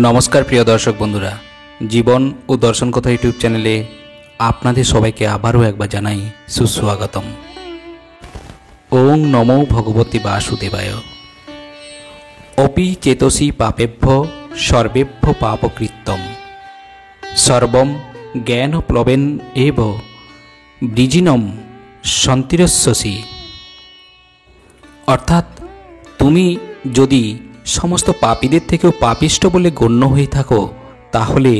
নমস্কার প্রিয় দর্শক বন্ধুরা, জীবন ও দর্শন কথা ইউটিউব চ্যানেলে আপনাদের সবাইকে আবারও একবার জানাই সুস্বাগতম। ওং নমো ভগবতী বাসুদেবায়। অপি চেতসি পাপেভ্য সর্বেভ্য পাপকৃত্যম সর্বম জ্ঞান প্লবেন এব বৃজিনম সন্তিরস্যসি। অর্থাৎ তুমি যদি সমস্ত পাপীদের থেকেও পাপিষ্ঠ বলে গণ্য হয়ে থাকো, তাহলে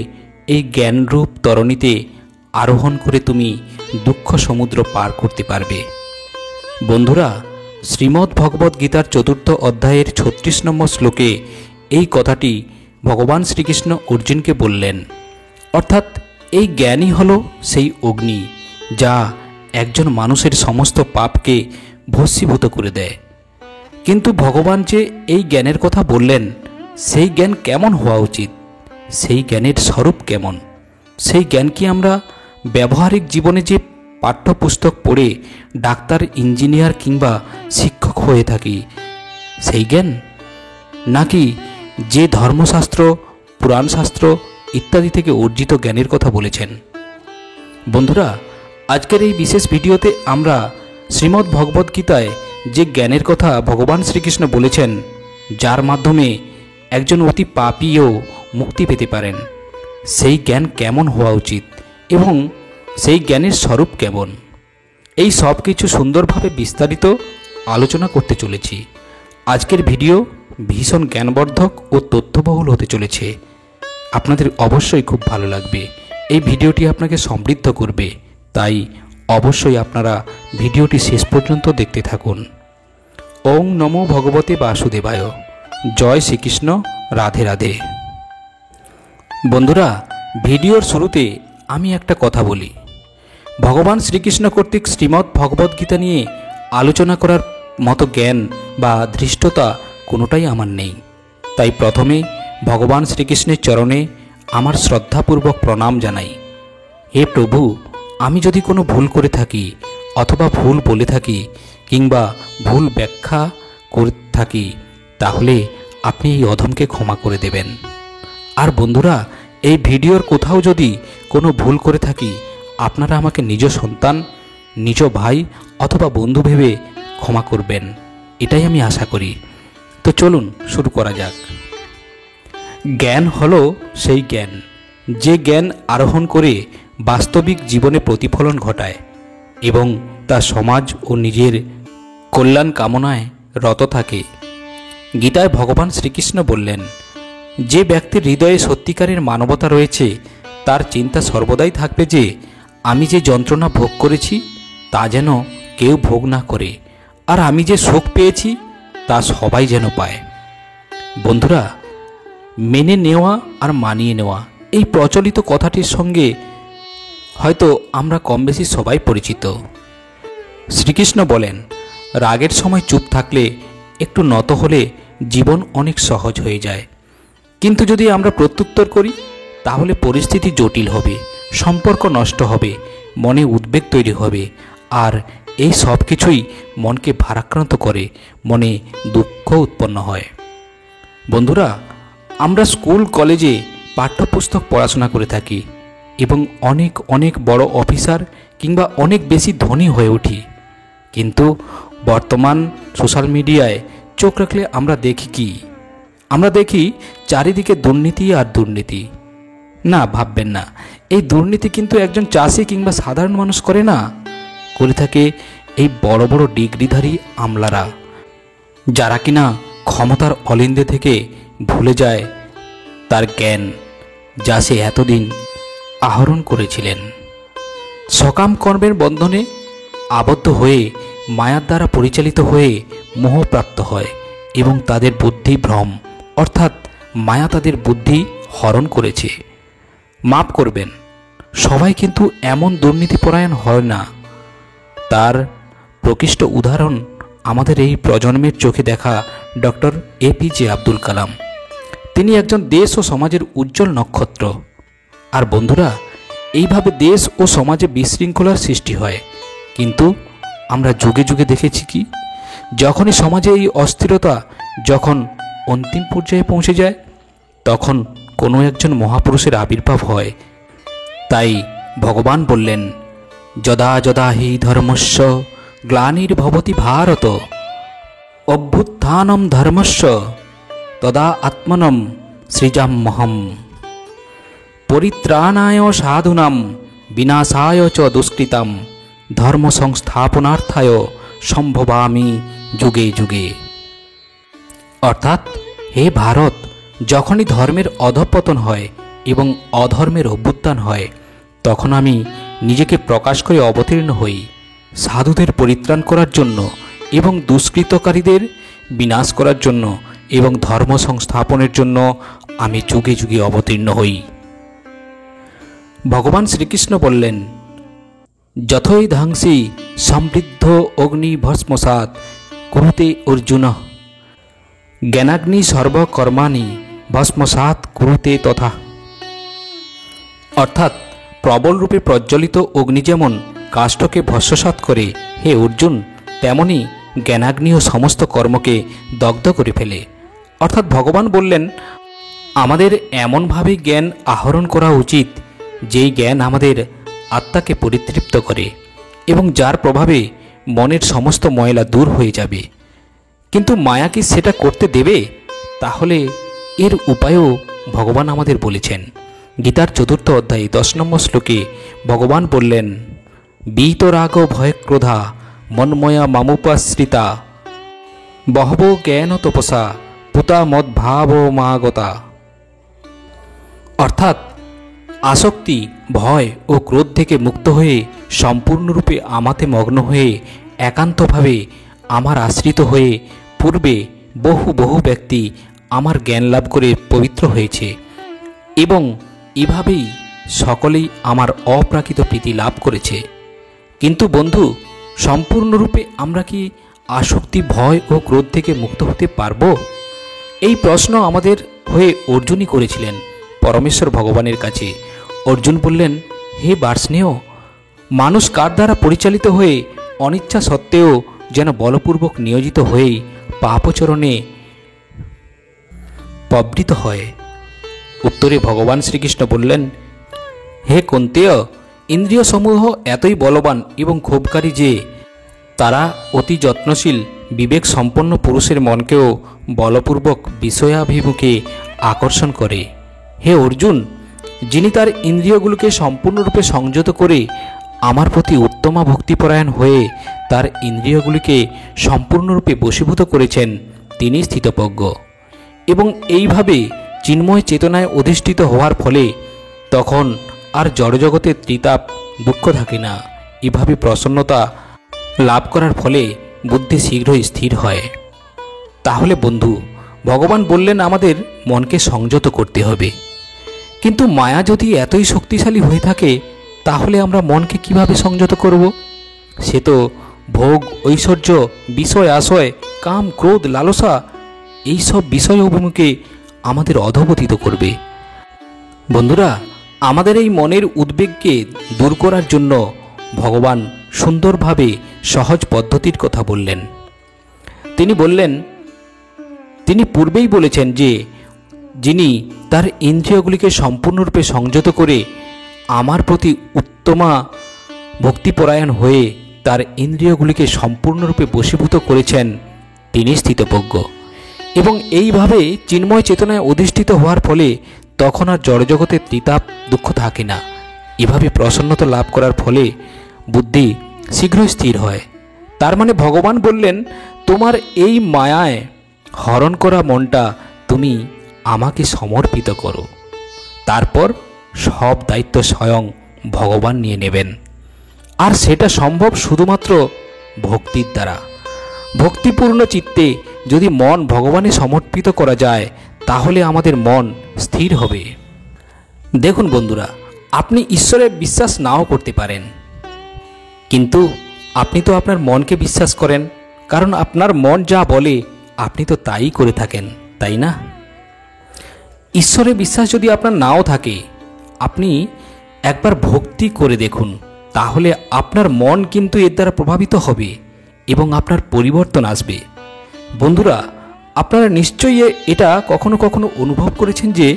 এই জ্ঞানরূপ তরণীতে আরোহণ করে তুমি দুঃখ সমুদ্র পার করতে পারবে। বন্ধুরা, শ্রীমদ্ ভগবদ্ গীতার ৪র্থ অধ্যায়ের ৩৬ নম্বর শ্লোকে এই কথাটি ভগবান শ্রীকৃষ্ণ অর্জুনকে বললেন। অর্থাৎ এই জ্ঞানই হলো সেই অগ্নি, যা একজন মানুষের সমস্ত পাপকে ভস্মীভূত করে দেয়। কিন্তু ভগবান যে এই জ্ঞানের কথা বললেন, সেই জ্ঞান কেমন হওয়া উচিত, সেই জ্ঞানের স্বরূপ কেমন, সেই জ্ঞান কি আমরা ব্যবহারিক জীবনে যে পাঠ্যপুস্তক পড়ে ডাক্তার, ইঞ্জিনিয়ার কিংবা শিক্ষক হয়ে থাকি সেই জ্ঞান, নাকি যে ধর্মশাস্ত্র, পুরাণশাস্ত্র ইত্যাদি থেকে অর্জিত জ্ঞানের কথা বলেছেন? বন্ধুরা, আজকের এই বিশেষ ভিডিওতে আমরা শ্রীমদ্ ভগবদ্ গীতায় যে জ্ঞানের কথা ভগবান শ্রীকৃষ্ণ বলেছেন, যার মাধ্যমে একজন অতি পাপীও মুক্তি পেতে পারেন, সেই জ্ঞান কেমন হওয়া উচিত এবং সেই জ্ঞানের স্বরূপ কেমন, এই সব কিছু সুন্দরভাবে বিস্তারিত আলোচনা করতে চলেছি। আজকের ভিডিও ভীষণ জ্ঞানবর্ধক ও তথ্যবহুল হতে চলেছে। আপনাদের অবশ্যই খুব ভালো লাগবে। এই ভিডিওটি আপনাকে সমৃদ্ধ করবে, তাই অবশ্যই আপনারা ভিডিওটি শেষ পর্যন্ত দেখতে থাকুন। ওং নমো ভগবতে বাসুদেবায়। জয় শ্রীকৃষ্ণ, রাধে রাধে। বন্ধুরা, ভিডিওর শুরুতে আমি একটা কথা বলি। ভগবান শ্রীকৃষ্ণ কর্তৃক শ্রীমদ্ ভগবদ্ গীতা নিয়ে আলোচনা করার মতো জ্ঞান বা ধৃষ্টতা কোনোটাই আমার নেই। তাই প্রথমে ভগবান শ্রীকৃষ্ণের চরণে আমার শ্রদ্ধাপূর্বক প্রণাম জানাই। হে প্রভু, আমি যদি কোনো ভুল করে থাকি অথবা ভুল বলে থাকি কিংবা ভুল ব্যাখ্যা করে থাকি, তাহলে আপনি এই অধমকে ক্ষমা করে দেবেন। আর বন্ধুরা, এই ভিডিওর কোথাও যদি কোনো ভুল করে থাকি, আপনারা আমাকে নিজ সন্তান, নিজ ভাই অথবা বন্ধু ভেবে ক্ষমা করবেন, এটাই আমি আশা করি। তো চলুন শুরু করা যাক। জ্ঞান হলো সেই জ্ঞান, যে জ্ঞান আরোহণ করে বাস্তবিক জীবনে প্রতিফলন ঘটায় এবং তা সমাজ ও নিজের কল্যাণ কামনায় রত থাকে। গীতায় ভগবান শ্রীকৃষ্ণ বললেন, যে ব্যক্তির হৃদয়ে সত্যিকারের মানবতা রয়েছে, তার চিন্তা সর্বদাই থাকবে যে আমি যে যন্ত্রণা ভোগ করেছি তা যেন কেউ ভোগ না করে, আর আমি যে সুখ পেয়েছি তা সবাই যেন পায়। বন্ধুরা, মেনে নেওয়া আর মানিয়ে নেওয়া, এই প্রচলিত কথাটির সঙ্গে হয়তো আমরা কম বেশি সবাই পরিচিত। শ্রীকৃষ্ণ বলেন, রাগের সময় চুপ থাকলে, একটু নত হলে জীবন অনেক সহজ হয়ে যায়। কিন্তু যদি আমরা প্রত্যুত্তর করি, তাহলে পরিস্থিতি জটিল হবে, সম্পর্ক নষ্ট হবে, মনে উদ্বেগ তৈরি হবে, আর এই সব কিছুই মনকে ভারাক্রান্ত করে, মনে দুঃখ উৎপন্ন হয়। বন্ধুরা, আমরা স্কুল কলেজে পাঠ্যপুস্তক পড়াশোনা করে থাকি এবং অনেক অনেক বড় অফিসার কিংবা অনেক বেশি ধনী হয়ে উঠি। কিন্তু বর্তমান সোশ্যাল মিডিয়ায় চোখ রাখলে আমরা দেখি কি? আমরা দেখি চারিদিকে দুর্নীতি আর দুর্নীতি। না, ভাববেন না, এই দুর্নীতি কিন্তু একজন চাষি কিংবা সাধারণ মানুষ করে না, করে থাকে এই বড় বড় ডিগ্রিধারী আমলারা, যারা কিনা ক্ষমতার অলিন্দে থেকে ভুলে যায় তার জ্ঞান, যা সে এতদিন আহরণ করেছিলেন। সকাম কর্মের বন্ধনে আবদ্ধ হয়ে মায়ার দ্বারা পরিচালিত হয়ে মোহপ্রাপ্ত হয় এবং তাদের বুদ্ধি ভ্রম, অর্থাৎ মায়া তাদের বুদ্ধি হরণ করেছে। মাপ করবেন, সবাই কিন্তু এমন দুর্নীতিপরায়ণ হয় না। তার প্রকৃষ্ট উদাহরণ আমাদের এই প্রজন্মের চোখে দেখা ডক্টর এপিজে আব্দুল কালাম। তিনি একজন দেশ ও সমাজের উজ্জ্বল নক্ষত্র। আর বন্ধুরা, এইভাবে দেশ ও সমাজে বিশৃঙ্খলার সৃষ্টি হয়। কিন্তু আমরা যুগে যুগে দেখেছি কি, যখনই সমাজে এই অস্থিরতা যখন অন্তিম পর্যায়ে পৌঁছে যায়, তখন কোনো একজন মহাপুরুষের আবির্ভাব হয়। তাই ভগবান বললেন, যদা যদা হি ধর্মস্য গ্লানির্ভবতি ভারত অভ্যুত্থানম ধর্মস্য তদা আত্মনম সৃজাম্যহম পরিত্রাণায় সাধুনাম বিনাশায় চ দুষ্কৃতাম ধর্ম সংস্থাপনার্থায় সম্ভবামি যুগে যুগে। অর্থাৎ, হে ভারত, যখনই ধর্মের অধঃপতন হয় এবং অধর্মের অভ্যুত্থান হয়, তখন আমি নিজেকে প্রকাশ করে অবতীর্ণ হই সাধুদের পরিত্রাণ করার জন্য এবং দুষ্কৃতকারীদের বিনাশ করার জন্য এবং ধর্ম সংস্থাপনের জন্য আমি যুগে যুগে অবতীর্ণ হই। ভগবান শ্রীকৃষ্ণ বললেন, যথৈ ধাংসি সমৃদ্ধ অগ্নি ভস্মসাৎ কুরুতে অর্জুন জ্ঞানাগ্নি সর্বকর্মাণি ভস্মসাৎ কুরুতে তথা। অর্থাৎ, প্রবল রূপে প্রজ্বলিত অগ্নি যেমন কাষ্ঠকে ভস্মসাৎ করে, হে অর্জুন, তেমনি জ্ঞানাগ্নিও সমস্ত কর্মকে দগ্ধ করে ফেলে। অর্থাৎ ভগবান বললেন, আমাদের এমনভাবে জ্ঞান আহরণ করা উচিত যেই জ্ঞান আমাদের আত্মাকে পরিতৃপ্ত করে এবং যার প্রভাবে মনের সমস্ত ময়লা দূর হয়ে যাবে। কিন্তু মায়া কি সেটা করতে দেবে? তাহলে এর উপায়ও ভগবান আমাদের বলেছেন। গীতার 4th অধ্যায়ে 10 নম্বর শ্লোকে ভগবান বললেন, বীতরাগ ভয়ক্রোধা মন্ময়া মামুপাশ্রিতা বহব জ্ঞান তপসা পুতা মদ্ভাব মাগতা। অর্থাৎ, আসক্তি, ভয় ও ক্রোধ থেকে মুক্ত হয়ে সম্পূর্ণরূপে আমাতে মগ্ন হয়ে একান্তভাবে আমার আশ্রিত হয়ে পূর্বে বহু বহু ব্যক্তি আমার জ্ঞান লাভ করে পবিত্র হয়েছে এবং এভাবেই সকলেই আমার অপ্রাকৃত প্রীতি লাভ করেছে। কিন্তু বন্ধু, সম্পূর্ণরূপে আমরা কি আসক্তি, ভয় ও ক্রোধ থেকে মুক্ত হতে পারব? এই প্রশ্ন আমাদের হয়ে অর্জুনই করেছিলেন পরমেশ্বর ভগবানের কাছে। অর্জুন বললেন, হে বার্ষ্ণেয়, মানুষ কার দ্বারা পরিচালিত হয়ে অনিচ্ছা সত্ত্বেও যেন বলপূর্বক নিয়োজিত হয়েই পাপচরণে প্রবৃত হয়? উত্তরে ভগবান শ্রীকৃষ্ণ বললেন, হে কুন্তেয়, ইন্দ্রিয় সমূহ এতই বলবান এবং ক্ষোভকারী যে তারা অতি যত্নশীল বিবেক সম্পন্ন পুরুষের মনকেও বলপূর্বক বিষয়াভিমুখে আকর্ষণ করে। হে অর্জুন, যিনি তার ইন্দ্রিয়গুলোকে সম্পূর্ণরূপে সংযত করে আমার প্রতি উত্তমা ভক্তিপরায়ণ হয়ে তার ইন্দ্রিয়গুলিকে সম্পূর্ণরূপে বশীভূত করেছেন, তিনি স্থিতপ্রজ্ঞ। এবং এইভাবে চিন্ময় চেতনায় অধিষ্ঠিত হওয়ার ফলে তখন আর জড়জগতের ত্রিতাপ দুঃখ থাকে না। এভাবে প্রসন্নতা লাভ করার ফলে বুদ্ধি শীঘ্রই স্থির হয়। তাহলে বন্ধু, ভগবান বললেন আমাদের মনকে সংযত করতে হবে। কিন্তু মায়া যদি এতই শক্তিশালী হয়ে থাকে, তাহলে আমরা মনকে কিভাবে সংযত করব? সে তো ভোগ, ঐশ্বর্য, বিষয় আশয়, কাম, ক্রোধ, লালসা এইসব বিষয় অভিমুখে আমাদের অধঃপতিত করবে। বন্ধুরা, আমাদের এই মনের উদ্বেগকে দূর করার জন্য ভগবান সুন্দরভাবে সহজ পদ্ধতির কথা বললেন। তিনি বললেন, তিনি পূর্বেই বলেছেন যে যিনি তার ইন্দ্রিয়গুলিকে সম্পূর্ণরূপে সংযত করে আমার প্রতি উত্তমা ভক্তিপরায়ণ হয়ে তার ইন্দ্রিয়গুলিকে সম্পূর্ণরূপে বশীভূত করেছেন, তিনি স্থিতপ্রজ্ঞ। এবং এইভাবে চিন্ময় চেতনায় অধিষ্ঠিত হওয়ার ফলে তখন আর জড়জগতের ত্রিতাপ দুঃখ থাকে না। এভাবে প্রসন্নতা লাভ করার ফলে বুদ্ধি শীঘ্রই স্থির হয়। তার মানে ভগবান বললেন, তোমার এই মায়ায় হরণ করা মনটা তুমি আমাকে সমর্পিত করো, তারপর সব দায়িত্ব স্বয়ং ভগবান নিয়ে নেবেন। আর সেটা সম্ভব শুধুমাত্র ভক্তির দ্বারা। ভক্তিপূর্ণ চিত্তে যদি মন ভগবানে সমর্পিত করা যায়, তাহলে আমাদের মন স্থির হবে। দেখুন বন্ধুরা, আপনি ঈশ্বরে বিশ্বাস নাও করতে পারেন, কিন্তু আপনি তো আপনার মনকে বিশ্বাস করেন, কারণ আপনার মন যা বলে আপনি তো তাই করে থাকেন, তাই না? ঈশ্বরে বিশ্বাস যদি আপনার নাও থাকে, আপনি একবার ভক্তি করে দেখুন, তাহলে আপনার মন কিন্তু এর দ্বারা প্রভাবিত হবে এবং আপনার পরিবর্তন আসবে। বন্ধুরা, আপনারা নিশ্চয়ই এটা কখনো কখনো অনুভব করেছেন যে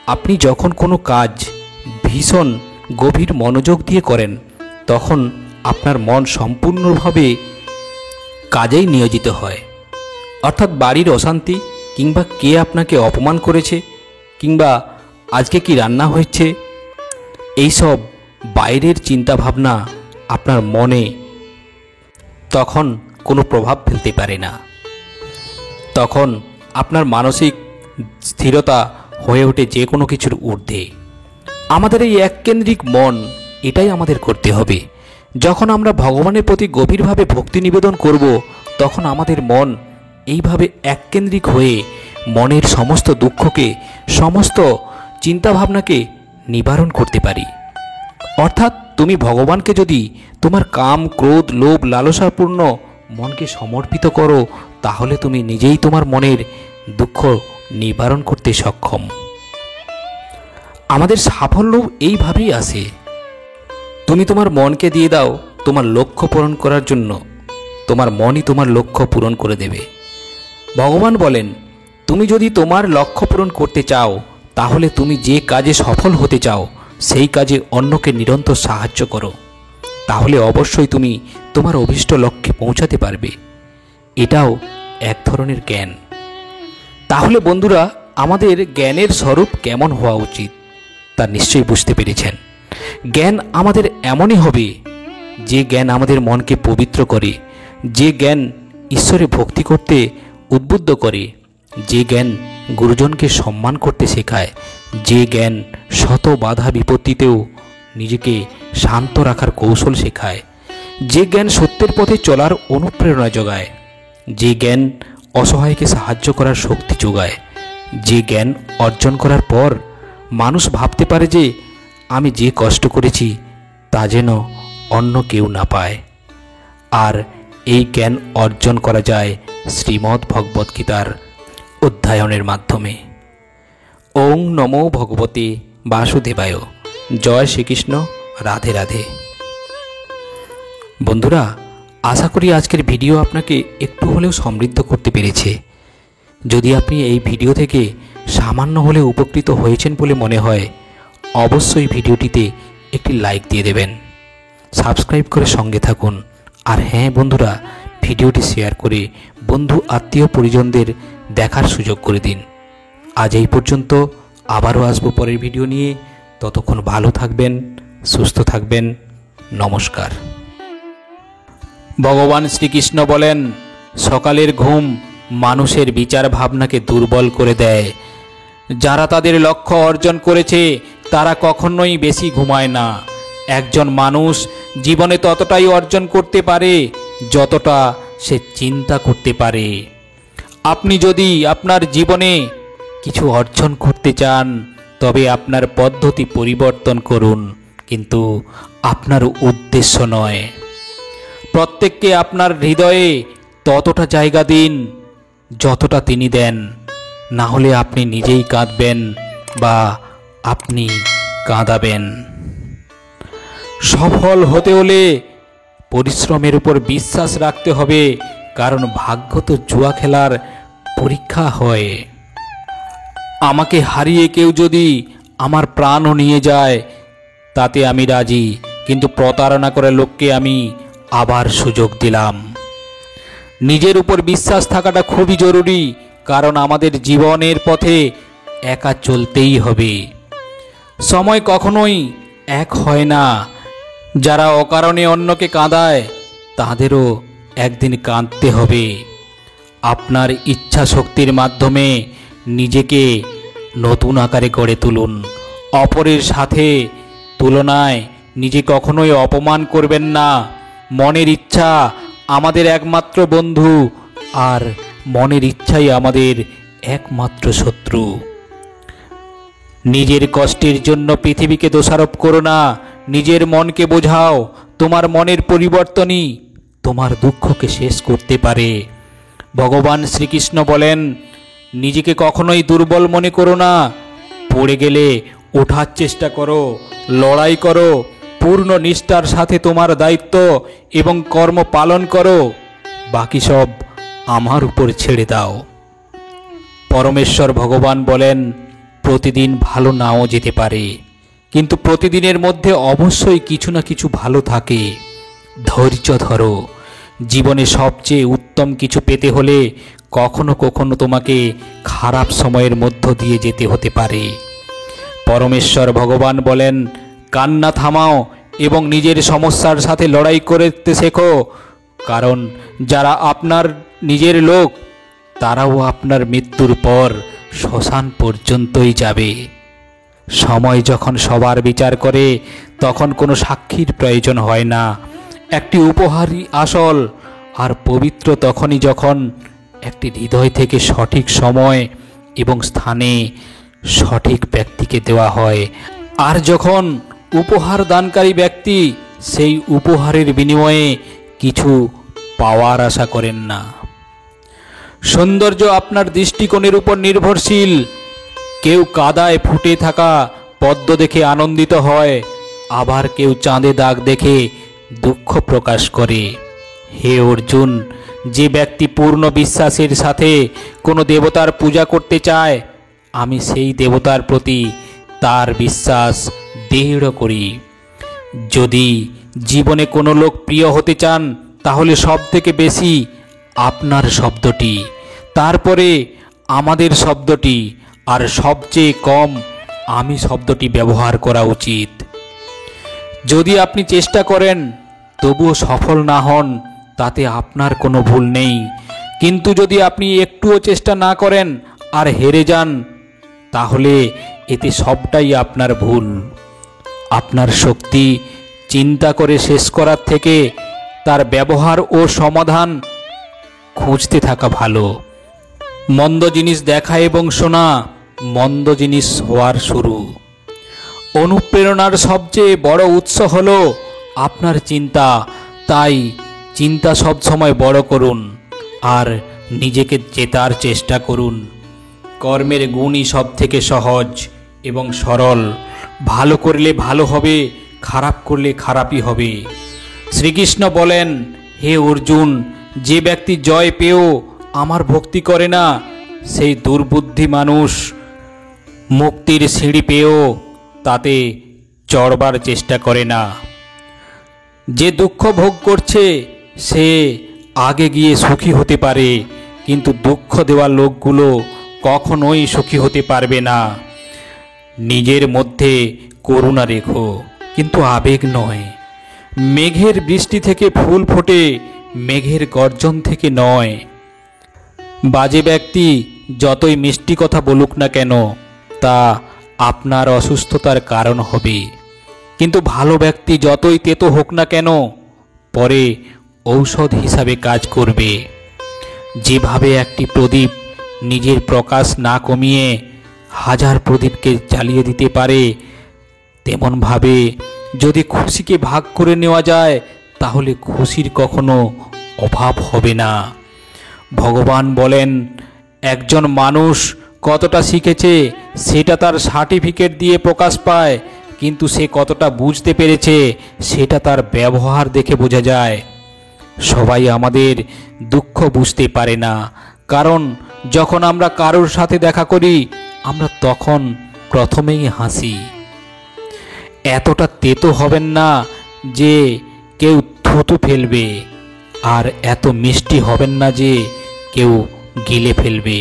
আপনি যখন কোনো কাজ ভীষণ গভীর মনোযোগ দিয়ে করেন, তখন আপনার মন সম্পূর্ণভাবে কাজেই নিয়োজিত হয়। অর্থাৎ বাড়ির অশান্তি, কিংবা কে আপনাকে অপমান করেছে, কিংবা আজকে কি রান্না হয়েছে, এইসব বাইরের চিন্তাভাবনা আপনার মনে তখন কোনো প্রভাব ফেলতে পারে না। তখন আপনার মানসিক স্থিরতা হয়ে ওঠে যে কোনো কিছুর ঊর্ধ্বে। আমাদের এই এককেন্দ্রিক মন, এটাই আমাদের করতে হবে। যখন আমরা ভগবানের প্রতি গভীরভাবে ভক্তি নিবেদন করব, তখন আমাদের মন এইভাবে এককেন্দ্রিক হয়ে মনের সমস্ত দুঃখকে, সমস্ত চিন্তাভাবনাকে নিবারণ করতে পারি। অর্থাৎ তুমি ভগবানকে যদি তোমার কাম, ক্রোধ, লোভ, লালসাপূর্ণ মনকে সমর্পিত করো, তাহলে তুমি নিজেই তোমার মনের দুঃখ নিবারণ করতে সক্ষম। আমাদের সাফল্য এইভাবেই আসে। তুমি তোমার মনকে দিয়ে দাও তোমার লক্ষ্য পূরণ করার জন্য, তোমার মনই তোমার লক্ষ্য পূরণ করে দেবে। ভগবান বলেন, তুমি যদি তোমার লক্ষ্য পূরণ করতে চাও, তাহলে তুমি যে কাজে সফল হতে চাও সেই কাজে অন্যকে নিরন্তর সাহায্য করো। তাহলে অবশ্যই তুমি তোমার অভীষ্ট লক্ষ্যে পৌঁছাতে পারবে। এটাও এক ধরনের জ্ঞান। তাহলে বন্ধুরা, আমাদের জ্ঞানের স্বরূপ কেমন হওয়া উচিত তা নিশ্চয়ই বুঝতে পেরেছেন। জ্ঞান আমাদের এমনই হবে যে জ্ঞান আমাদের মনকে পবিত্র করে, যে জ্ঞান ঈশ্বরে ভক্তি করতে উদ্বুদ্ধ করে, যে জ্ঞান গুরুজনকে সম্মান করতে শেখায়, যে জ্ঞান শত বাধা বিপত্তিতেও নিজেকে শান্ত রাখার কৌশল শেখায়, যে জ্ঞান সত্যের পথে চলার অনুপ্রেরণা যোগায়, যে জ্ঞান অসহায়কে সাহায্য করার শক্তি যোগায়, যে জ্ঞান অর্জন করার পর মানুষ ভাবতে পারে যে আমি যে কষ্ট করেছি তা যেন অন্য কেউ না পায়। আর এই জ্ঞান অর্জন করা যায় শ্রীমদ্ ভগবদ্ গীতার অধ্যয়নের মাধ্যমে। ওং নমো ভগবতে বাসুদেবায়। জয় শ্রীকৃষ্ণ। রাধে রাধে। বন্ধুরা, আশা করি আজকের ভিডিও আপনাকে একটু হলেও সমৃদ্ধ করতে পেরেছে। যদি আপনি এই ভিডিও থেকে সামান্য হলেও উপকৃত হয়েছেন বলে মনে হয়, অবশ্যই ভিডিওটিতে একটি লাইক দিয়ে দেবেন, সাবস্ক্রাইব করে সঙ্গে থাকুন। আর হ্যাঁ বন্ধুরা, ভিডিওটি শেয়ার করে বন্ধু আত্মীয় পরিজনদের দেখার সুযোগ করে দিন। আজ এই পর্যন্ত, আবারও আসবো পরের ভিডিও নিয়ে। ততক্ষণ ভালো থাকবেন, সুস্থ থাকবেন। নমস্কার। ভগবান শ্রীকৃষ্ণ বলেন, সকালের ঘুম মানুষের বিচার ভাবনাকে দুর্বল করে দেয়। যারা তাদের লক্ষ্য অর্জন করেছে তারা কখনোই বেশি ঘুমায় না। একজন মানুষ জীবনে ততটাই অর্জন করতে পারে যতটা সে চিন্তা করতে পারে। আপনি যদি আপনার জীবনে কিছু অর্জন করতে চান, তবে আপনার পদ্ধতি পরিবর্তন করুন, কিন্তু আপনার উদ্দেশ্য নয়। প্রত্যেককে আপনার হৃদয়ে ততটা জায়গা দিন যতটা তিনি দেন, না হলে আপনি নিজেই কাঁদবেন বা আপনি কাঁদাবেন। সফল হতে হলে পরিশ্রমের উপর বিশ্বাস রাখতে হবে, কারণ ভাগ্য তো জুয়া খেলার পরীক্ষা হয়। আমাকে হারিয়ে কেউ যদি আমার প্রাণও নিয়ে যায় তাতে আমি রাজি, কিন্তু প্রতারণা করে লোককে আমি আবার সুযোগ দিলাম। নিজের উপর বিশ্বাস থাকাটা খুবই জরুরি, কারণ আমাদের জীবনের পথে একা চলতেই হবে। সময় কখনোই এক হয় না। যারা অকারণে অন্যকে কাঁদায় তাদেরও একদিন কাঁদতে হবে। আপনার ইচ্ছা শক্তির মাধ্যমে নিজেকে নতুন আকারে গড়ে তুলুন। অপরের সাথে তুলনায় নিজে কখনোই অপমান করবেন না। মনের ইচ্ছা আমাদের একমাত্র বন্ধু, আর মনের ইচ্ছাই আমাদের একমাত্র শত্রু। নিজের কষ্টের জন্য পৃথিবীকে দোষারোপ করো না, নিজের মনকে বোঝাও। তোমার মনের পরিবর্তনই তোমার দুঃখকে শেষ করতে পারে। ভগবান শ্রীকৃষ্ণ বলেন, নিজেকে কখনোই দুর্বল মনে করো না। পড়ে গেলে ওঠার চেষ্টা করো, লড়াই করো, পূর্ণ নিষ্ঠার সাথে তোমার দায়িত্ব এবং কর্ম পালন করো। বাকি সব আমার উপর ছেড়ে দাও। পরমেশ্বর ভগবান বলেন, প্রতিদিন ভালো নাও যেতে পারে, কিন্তু প্রতিদিনের মধ্যে অবশ্যই কিছু না কিছু ভালো থাকে। ধৈর্য ধরো। জীবনে সবচেয়ে উত্তম কিছু পেতে হলে কখনো কখনো তোমাকে খারাপ সময়ের মধ্য দিয়ে যেতে হতে পারে। পরমেশ্বর ভগবান বলেন, কান্না থামাও এবং নিজের সমস্যার সাথে লড়াই করতে শেখো, কারণ যারা আপনার নিজের লোক তারাও আপনার মৃত্যুর পর শ্মশান পর্যন্তই যাবে। সময় যখন সবার বিচার করে তখন কোনো সাক্ষীর প্রয়োজন হয় না। একটি উপহারই আসল আর পবিত্র তখনই যখন একটি হৃদয় থেকে সঠিক সময় এবং স্থানে সঠিক ব্যক্তিকে দেওয়া হয়, আর যখন উপহার দানকারী ব্যক্তি সেই উপহারের বিনিময়ে কিছু পাওয়ার আশা করেন না। সৌন্দর্য আপনার দৃষ্টিকোণের উপর নির্ভরশীল। কেউ কাদায় ফুটে থাকা পদ্ম দেখে আনন্দিত হয়, আবার কেউ চাঁদে দাগ দেখে দুঃখ প্রকাশ করে। হে অর্জুন, যে ব্যক্তি পূর্ণ বিশ্বাসের সাথে কোনো দেবতার পূজা করতে চায়, আমি সেই দেবতার প্রতি তার বিশ্বাস দৃঢ় করি। যদি জীবনে কোনো লোক প্রিয় হতে চান তাহলে সবথেকে বেশি আপনার শব্দটি, তারপরে আমাদের শব্দটি, আর সবচেয়ে কম আমি শব্দটি ব্যবহার করা উচিত। যদি আপনি চেষ্টা করেন তবুও সফল না হন, তাতে আপনার কোনো ভুল নেই। কিন্তু যদি আপনি একটুও চেষ্টা না করেন আর হেরে যান, তাহলে এতে সবটাই আপনার ভুল। আপনার শক্তি চিন্তা করে শেষ করার থেকে তার ব্যবহার ও সমাধান খুঁজতে থাকা ভালো। মন্দ জিনিস দেখা এবং শোনা মন্দ জিনিস হওয়ার শুরু। অনুপ্রেরণার সবচেয়ে বড় উৎস হলো আপনার চিন্তা। তাই চিন্তা সবসময় বড় করুন আর নিজেকে জেতার চেষ্টা করুন। কর্মের গুণই সব থেকে সহজ এবং সরল। ভালো করলে ভালো হবে, খারাপ করলে খারাপই হবে। শ্রীকৃষ্ণ বলেন, হে অর্জুন, যে ব্যক্তি জয় পেয়েও আমার ভক্তি করে না, সেই দুর্বুদ্ধি মানুষ মুক্তির সিঁড়ি পেয়েও তাতে চড়বার চেষ্টা করে না। যে দুঃখ ভোগ করছে সে আগে গিয়ে সুখী হতে পারে, কিন্তু দুঃখ দেওয়া লোকগুলো কখনোই সুখী হতে পারবে না। নিজের মধ্যে করুণা রেখো, কিন্তু আবেগ নয়। মেঘের বৃষ্টি থেকে ফুল ফোটে, মেঘের গর্জন থেকে নয়। বাজে ব্যক্তি যতই মিষ্টি কথা বলুক না কেন, তা আপনার অসুস্থতার কারণ হবে, কিন্তু ভালো ব্যক্তি যতই তেতো হোক না কেন, পরে ঔষধ হিসাবে কাজ করবে। যেভাবে একটি প্রদীপ নিজের প্রকাশ না কমিয়ে হাজার প্রদীপকে জ্বালিয়ে দিতে পারে, তেমনভাবে যদি খুশিকে ভাগ করে নেওয়া যায় তাহলে খুশির কখনো অভাব হবে না। ভগবান বলেন, একজন মানুষ কতটা শিখেছে সেটা তার সার্টিফিকেট দিয়ে প্রকাশ পায়, কিন্তু সে কতটা বুঝতে পেরেছে সেটা তার ব্যবহার দেখে বোঝা যায়। সবাই আমাদের দুঃখ বুঝতে পারে না, কারণ যখন আমরা কারোর সাথে দেখা করি আমরা তখন প্রথমেই হাসি। এতটা তেতো হবেন না যে কেউ থুতু ফেলবে, আর এত মিষ্টি হবেন না যে কেউ গিলে ফেলবে।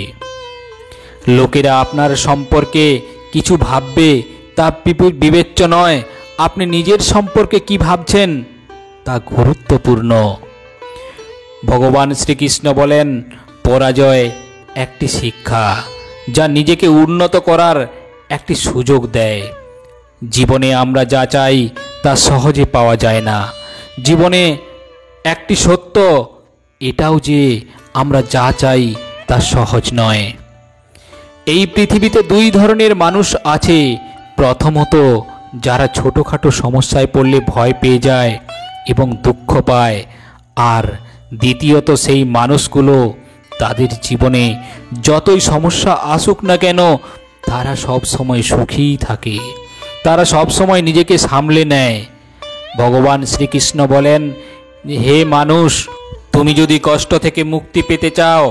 লোকেরা আপনার সম্পর্কে কিছু ভাববে তা বিবেচ্য নয়, আপনি নিজের সম্পর্কে কি ভাবছেন তা গুরুত্বপূর্ণ। ভগবান শ্রীকৃষ্ণ বলেন, পরাজয় একটি শিক্ষা, যা নিজেকে উন্নত করার একটি সুযোগ দেয়। জীবনে আমরা যা চাই তা সহজে পাওয়া যায় না। জীবনে একটি সত্য এটাও যে আমরা যা চাই তা সহজ নয়। এই পৃথিবীতে দুই ধরনের মানুষ আছে। প্রথমত, যারা ছোটোখাটো সমস্যায় পড়লে ভয় পেয়ে যায় এবং দুঃখ পায়, আর দ্বিতীয়ত সেই মানুষগুলো তাদের জীবনে যতই সমস্যা আসুক না কেন তারা সব সময় সুখীই থাকে, তারা সব সময় নিজেকে সামলে নেয়। ভগবান শ্রীকৃষ্ণ বলেন, হে মানুষ, তুমি যদি কষ্ট থেকে মুক্তি পেতে চাও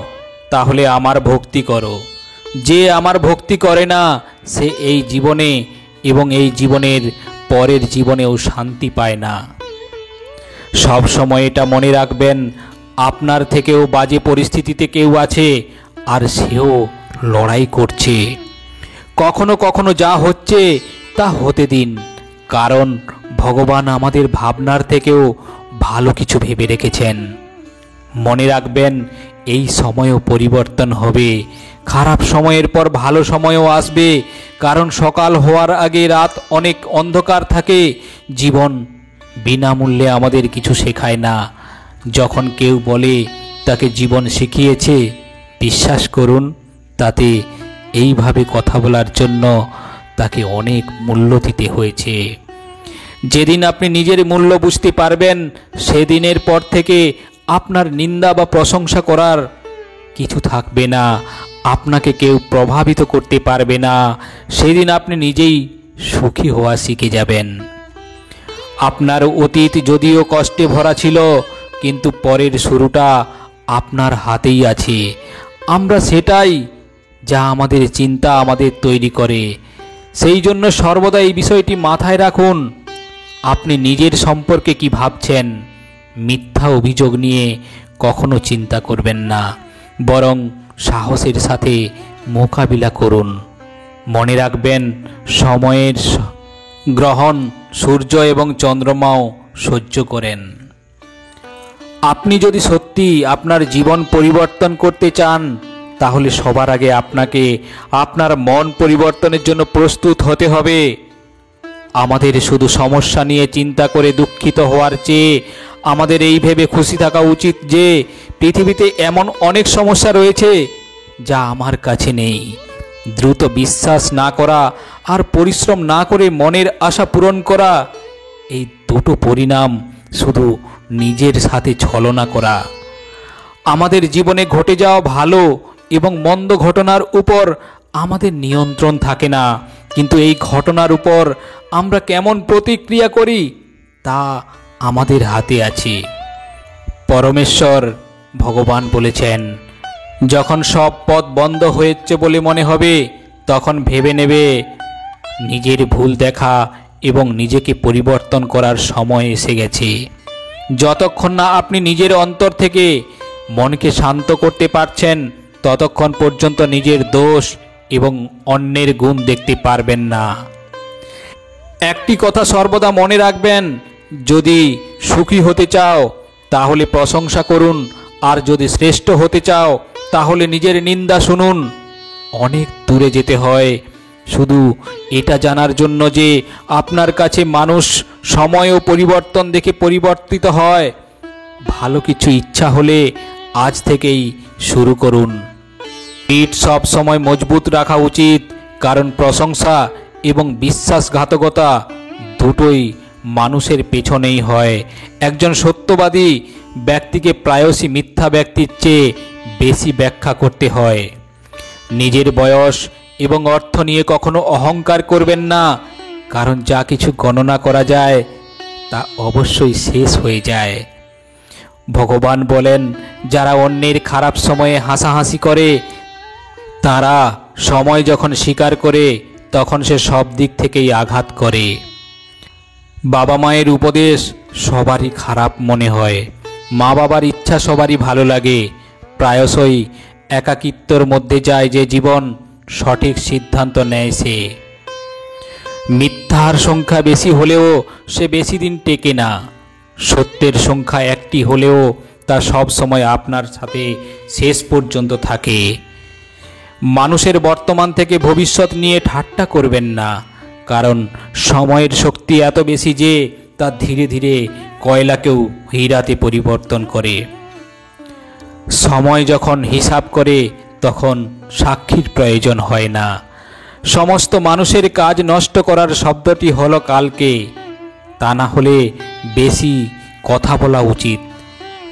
তাহলে আমার ভক্তি করো। যে আমার ভক্তি করে না সে এই জীবনে এবং এই জীবনের পরের জীবনেও শান্তি পায় না। সব সময় এটা মনে রাখবেন, আপনার থেকেও বাজে পরিস্থিতিতে কেউ আছে, আর সেও লড়াই করছে। কখনো কখনো যা হচ্ছে তা হতে দিন, কারণ ভগবান আমাদের ভাবনার থেকেও ভালো কিছু ভেবে রেখেছেন। মনে রাখবেন, এই সময়ও পরিবর্তন হবে। খারাপ সময়ের পর ভালো সময়ও আসবে, কারণ সকাল হওয়ার আগে রাত অনেক অন্ধকার থাকে। জীবন বিনামূল্যে আমাদের কিছু শেখায় না। যখন কেউ বলে তাকে জীবন শিখিয়েছে, বিশ্বাস করুন, তাতে এইভাবে কথা বলার জন্য তাকে অনেক মূল্য দিতে হয়েছে। যেদিন আপনি নিজের মূল্য বুঝতে পারবেন, সেদিনের পর থেকে আপনার নিন্দা বা প্রশংসা করার কিছু থাকবে না। আপনাকে কেউ প্রভাবিত করতে পারবে না। সেদিন আপনি নিজেই সুখী হওয়া শিখে যাবেন। আপনার অতীত যদিও কষ্টে ভরা ছিল, কিন্তু পরের শুরুটা আপনার হাতেই আছে। আমরা সেটাই যা আমাদের চিন্তা আমাদের তৈরি করে। সেই জন্য সর্বদা এই বিষয়টি মাথায় রাখুন। আপনি নিজের সম্পর্কে কি ভাবছেন, মিথ্যা অভিযোগ নিয়ে কখনো চিন্তা করবেন না, বরং সাহসের সাথে মোকাবিলা করুন। মনে রাখবেন, সময়ের গ্রহণ সূর্য এবং চন্দ্রমাও সহ্য করেন। আপনি যদি সত্যি আপনার জীবন পরিবর্তন করতে চান, তাহলে সবার আগে আপনাকে আপনার মন পরিবর্তনের জন্য প্রস্তুত হতে হবে। আমাদের শুধু সমস্যা নিয়ে চিন্তা করে দুঃখিত হওয়ার চেয়ে আমাদের এই ভেবে খুশি থাকা উচিত যে পৃথিবীতে এমন অনেক সমস্যা রয়েছে যা আমার কাছে নেই। দ্রুত বিশ্বাস না করা আর পরিশ্রম না করে মনের আশা পূরণ করা, এই দুটো পরিণাম শুধু নিজের সাথে ছলনা করা। আমাদের জীবনে ঘটে যাওয়া ভালো এবং মন্দ ঘটনার উপর আমাদের নিয়ন্ত্রণ থাকে না, কিন্তু এই ঘটনার উপর আমরা কেমন প্রতিক্রিয়া করি তা আমাদের হাতে আছে। পরমেশ্বর ভগবান বলেছেন, যখন সব পথ বন্ধ হয়েছে বলে মনে হবে, তখন ভেবে নেবে নিজের ভুল দেখা এবং নিজেকে পরিবর্তন করার সময় এসে গেছে। যতক্ষণ না আপনি নিজের অন্তর থেকে মনকে শান্ত করতে পারছেন, ততক্ষণ পর্যন্ত নিজের দোষ এবং অন্যের গুণ দেখতে পারবেন না। একটি কথা সর্বদা মনে রাখবেন, যদি সুখী হতে চাও তাহলে প্রশংসা করুন, আর যদি শ্রেষ্ঠ হতে চাও তাহলে নিজের নিন্দা শুনুন। অনেক দূরে যেতে হয় শুধু এটা জানার জন্য যে আপনার কাছে মানুষ সময় ও পরিবর্তন দেখে পরিবর্তিত হয়। ভালো কিছু ইচ্ছা হলে আজ থেকেই শুরু করুন। পিঠ সব সময় মজবুত রাখা উচিত, কারণ প্রশংসা এবং বিশ্বাসঘাতকতা দুটোই মানুষের পেছনেই হয়। একজন সত্যবাদী ব্যক্তিকে প্রায়শই মিথ্যা ব্যক্তির চেয়ে বেশি ব্যাখ্যা করতে হয়। নিজের বয়স এবং অর্থ নিয়ে কখনো অহংকার করবেন না, কারণ যা কিছু গণনা করা যায় তা অবশ্যই শেষ হয়ে যায়। ভগবান বলেন, যারা অন্যের খারাপ সময়ে হাসাহাসি করে, তারা সময় যখন স্বীকার করে তখন সে সব দিক থেকেই আঘাত করে। বাবা মায়ের উপদেশ সবারই খারাপ মনে হয়, মা বাবার ইচ্ছা সবারই ভালো লাগে। প্রায়শই একাকিত্বর মধ্যে যায় যে জীবন সঠিক সিদ্ধান্ত নেয় সে। মিথ্যার সংখ্যা বেশি হলেও সে বেশি দিন টেকে না। সত্যের সংখ্যা একটি হলেও তা সব সময় আপনার সাথে শেষ পর্যন্ত থাকে। মানুষের বর্তমান থেকে ভবিষ্যৎ নিয়ে ঠাট্টা করবেন না, কারণ সময়ের শক্তি এত বেশি যে তা ধীরে ধীরে কয়লাকেও হীরাতে পরিবর্তন করে। সময় যখন হিসাব করে তখন সাক্ষীর প্রয়োজন হয় না। সমস্ত মানুষের কাজ নষ্ট করার শব্দটি হলো কালকে। তা না হলে বেশি কথা বলা উচিত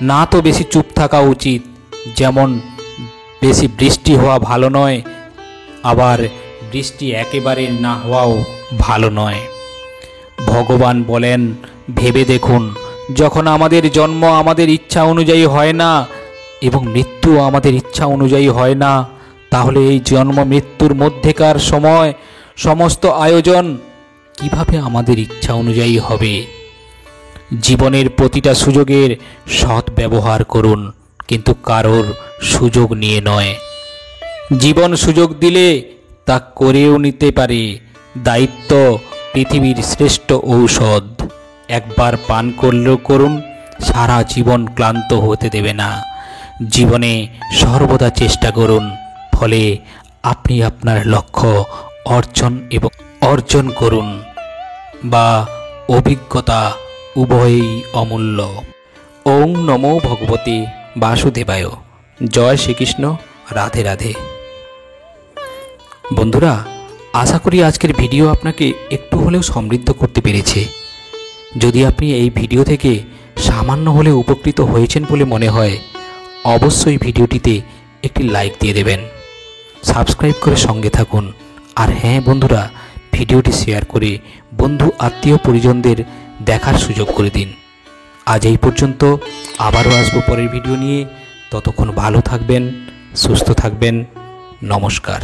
না, তো বেশি চুপ থাকা উচিত। যেমন বেশি বৃষ্টি হওয়া ভালো নয়, আবার বৃষ্টি একেবারে না হওয়াও ভালো নয়। ভগবান বলেন, ভেবে দেখুন, যখন আমাদের জন্ম আমাদের ইচ্ছা অনুযায়ী হয় না এবং মৃত্যু আমাদের ইচ্ছা অনুযায়ী হয় না, তাহলে এই জন্ম মৃত্যুর মধ্যেকার সময় সমস্ত আয়োজন কিভাবে আমাদের ইচ্ছা অনুযায়ী হবে। জীবনের প্রতিটা সুযোগের সৎ ব্যবহার করুন, কিন্তু কারোর সুযোগ নিয়ে নয়। জীবন সুযোগ দিলে তা করেও নিতে পারে। দায়িত্ব পৃথিবীর শ্রেষ্ঠ ঔষধ। একবার পান করলেও করুন, সারা জীবন ক্লান্ত হতে দেবে না। জীবনে সর্বদা চেষ্টা করুন, ফলে আপনি আপনার লক্ষ্য অর্জন করুন, বা অভিজ্ঞতা উভয়ই অমূল্য। ওং নমো ভগবতে বাসুদেবায়। জয় শ্রীকৃষ্ণ। রাধে রাধে। বন্ধুরা, আশা করি আজকের ভিডিও আপনাকে একটু হলেও সমৃদ্ধ করতে পেরেছে। যদি আপনি এই ভিডিও থেকে সামান্য হলেও উপকৃত হয়েছেন বলে মনে হয়, অবশ্যই ভিডিওটিতে একটি লাইক দিয়ে দেবেন, সাবস্ক্রাইব করে সঙ্গে থাকুন। আর হ্যাঁ বন্ধুরা, ভিডিওটি শেয়ার করে বন্ধু আত্মীয় পরিজনদের দেখার সুযোগ করে দিন। আজ এই পর্যন্ত, আবারও আসবো পরের ভিডিও নিয়ে। ততক্ষণ ভালো থাকবেন, সুস্থ থাকবেন। নমস্কার।